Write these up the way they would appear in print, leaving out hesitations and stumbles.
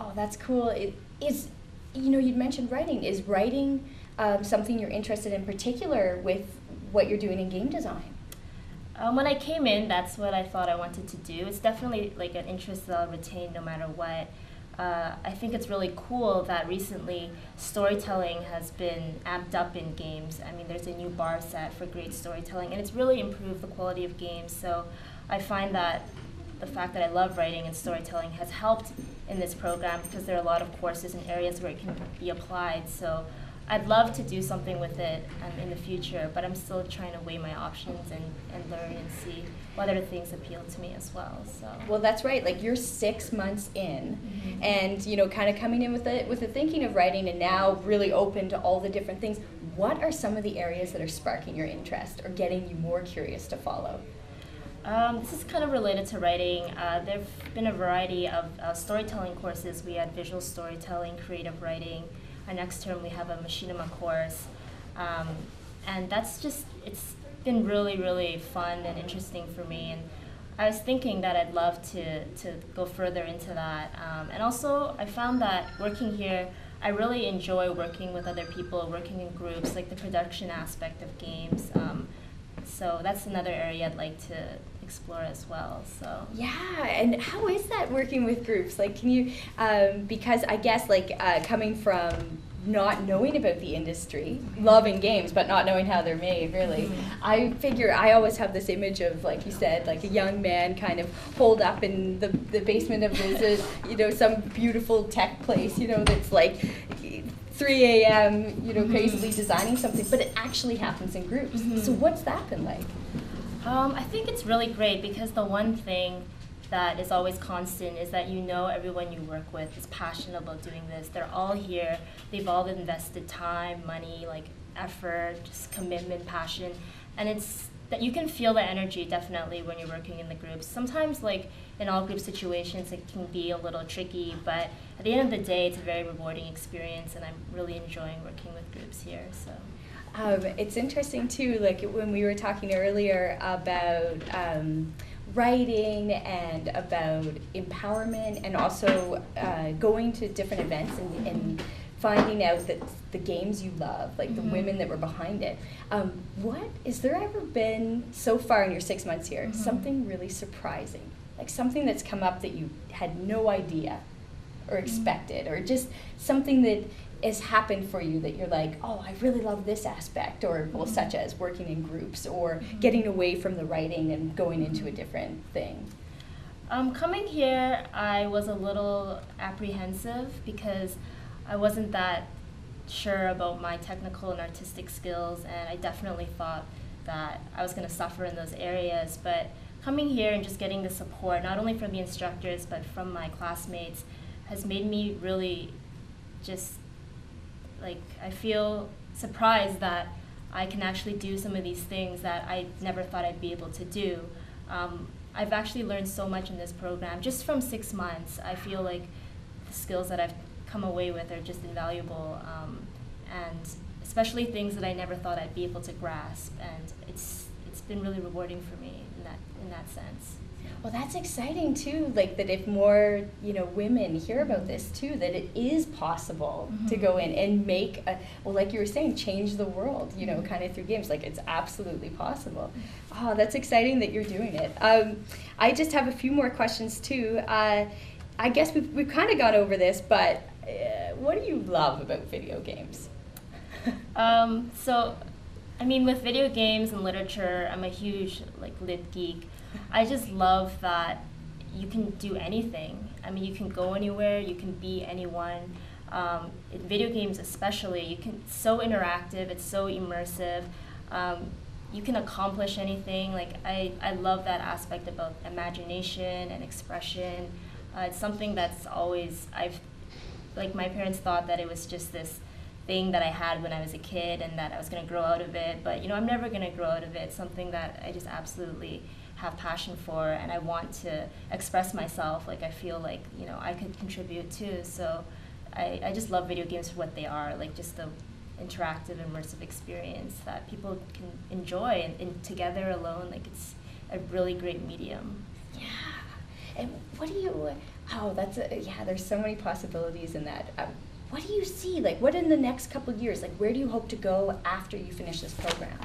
Oh, that's cool. It is, you'd mentioned writing. Is writing something you're interested in particular with what you're doing in game design? When I came in, that's what I thought I wanted to do. It's definitely like an interest that I'll retain no matter what. I think it's really cool that recently storytelling has been amped up in games. I mean, there's a new bar set for great storytelling, and it's really improved the quality of games. So I find that the fact that I love writing and storytelling has helped in this program because there are a lot of courses and areas where it can be applied. So I'd love to do something with it in the future, but I'm still trying to weigh my options and learn and see what other things appeal to me as well. So. Well, that's right. Like you're 6 months in, and kind of coming in with the thinking of writing, and now really open to all the different things. What are some of the areas that are sparking your interest or getting you more curious to follow? This is kind of related to writing. There have been a variety of storytelling courses. We had visual storytelling, creative writing. Our next term we have a machinima course. And it's been really, really fun and interesting for me. And I was thinking that I'd love to go further into that. And also I found that working here, I really enjoy working with other people, working in groups, like the production aspect of games. So that's another area I'd like to explore as well. So yeah, and how is that working with groups? Like, can you? Because I guess coming from not knowing about the industry, loving games, but not knowing how they're made, really. I figure I always have this image of, like you said, like a young man kind of holed up in the basement of his, some beautiful tech place, that's like 3 a.m., crazily designing something, but it actually happens in groups. So what's that been like? I think it's really great because the one thing that is always constant is that everyone you work with is passionate about doing this. They're all here. They've all invested time, money, effort, just commitment, passion. And it's that you can feel the energy definitely when you're working in the groups. Sometimes in all group situations it can be a little tricky, but at the end of the day it's a very rewarding experience and I'm really enjoying working with groups here. So. It's interesting too, when we were talking earlier about writing and about empowerment and also going to different events and finding out that the games you love, the women that were behind it. Is there ever been, so far in your 6 months here, something really surprising? Something that's come up that you had no idea or expected, or just something that has happened for you that you're like, oh, I really love this aspect, or such as working in groups or getting away from the writing and going into a different thing? Coming here, I was a little apprehensive because I wasn't that sure about my technical and artistic skills, and I definitely thought that I was going to suffer in those areas. But coming here and just getting the support, not only from the instructors but from my classmates, has made me really just I feel surprised that I can actually do some of these things that I never thought I'd be able to do. I've actually learned so much in this program. Just from 6 months, I feel like the skills that I've come away with are just invaluable, and especially things that I never thought I'd be able to grasp. And it's been really rewarding for me in that sense. Well, that's exciting too, that if more, women hear about this too, that it is possible to go in and make, like you were saying, change the world, kind of through games. It's absolutely possible. Oh, that's exciting that you're doing it. I just have a few more questions too. I guess we've kind of gone over this, but what do you love about video games? With video games and literature, I'm a huge lit geek. I just love that you can do anything. You can go anywhere, you can be anyone. In video games especially, it's so interactive, it's so immersive. You can accomplish anything. I love that aspect about imagination and expression. It's something that's always, my parents thought that it was just this thing that I had when I was a kid and that I was going to grow out of it, but I'm never going to grow out of it. It's something that I just absolutely have passion for, and I want to express myself. I feel I could contribute too. So I just love video games for what they are, just the interactive, immersive experience that people can enjoy and together, alone. It's a really great medium. Yeah. And what do you, Oh, yeah, there's so many possibilities in that. What do you see? Like, what in the next couple of years? Like, where do you hope to go after you finish this program?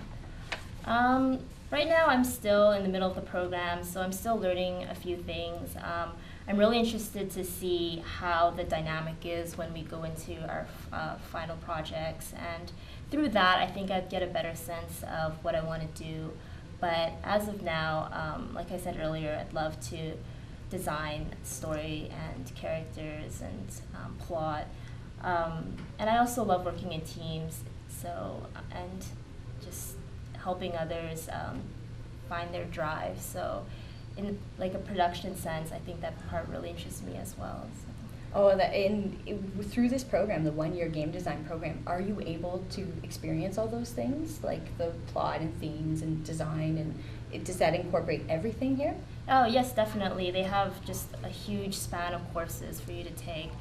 Right now, I'm still in the middle of the program, so I'm still learning a few things. I'm really interested to see how the dynamic is when we go into our final projects, and through that, I think I'd get a better sense of what I want to do. But as of now, like I said earlier, I'd love to design story and characters and plot. And I also love working in teams, and just helping others find their drive. So in like a production sense, I think that part really interests me as well. So. Oh, through this program, the one-year game design program, are you able to experience all those things, like the plot and themes and design, and does that incorporate everything here? Oh, yes, definitely. They have just a huge span of courses for you to take.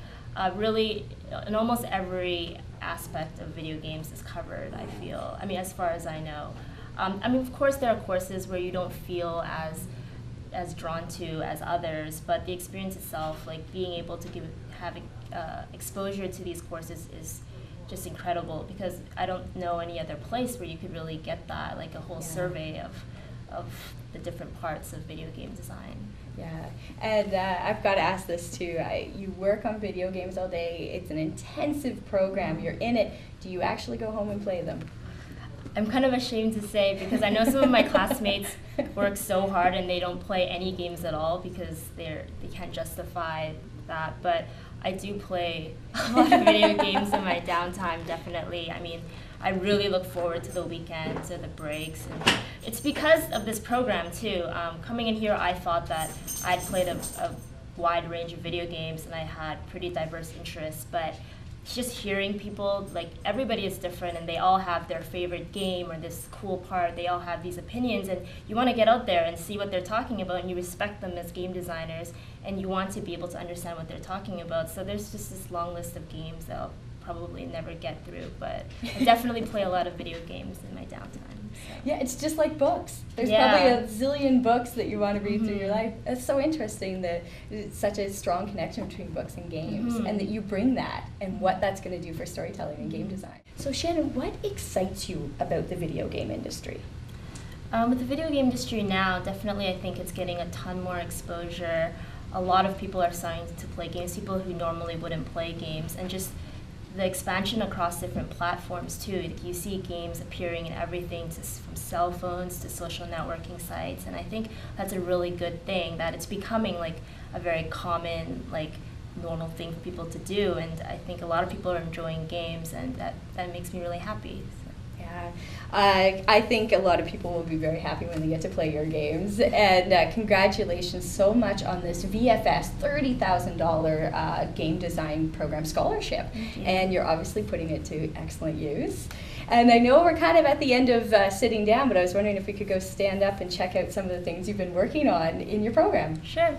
Really, in almost every aspect of video games is covered, I feel. I mean, as far as I know. I mean, of course, there are courses where you don't feel as drawn to as others, but the experience itself, like being able to have exposure to these courses is just incredible, because I don't know any other place where you could really get that, like a whole survey of the different parts of video game design. Yeah, and I've got to ask this too. You work on video games all day. It's an intensive program. You're in it. Do you actually go home and play them? I'm kind of ashamed to say, because I know some of my classmates work so hard and they don't play any games at all because they can't justify that. But I do play a lot of video games in my downtime, definitely. I mean, I really look forward to the weekends or the breaks. And it's because of this program, too. Coming in here, I thought that I'd played a wide range of video games and I had pretty diverse interests, but just hearing people, like everybody is different and they all have their favorite game or this cool part, they all have these opinions, and you want to get out there and see what they're talking about, and you respect them as game designers and you want to be able to understand what they're talking about. So there's just this long list of games that I'll probably never get through, but I definitely play a lot of video games in my downtime. So. Yeah, it's just like books. There's probably a zillion books that you want to read through your life. It's so interesting that it's such a strong connection between books and games, and that you bring that and what that's going to do for storytelling and game design. So Shannon, what excites you about the video game industry? With the video game industry now, definitely I think it's getting a ton more exposure. A lot of people are starting to play games, people who normally wouldn't play games, and just the expansion across different platforms too. You see games appearing in everything, from cell phones to social networking sites, and I think that's a really good thing, that it's becoming like a very common, like normal thing for people to do, and I think a lot of people are enjoying games, and that makes me really happy. So. Yeah, I think a lot of people will be very happy when they get to play your games, and congratulations so much on this VFS $30,000 game design program scholarship, and you're obviously putting it to excellent use. And I know we're kind of at the end of sitting down, but I was wondering if we could go stand up and check out some of the things you've been working on in your program. Sure.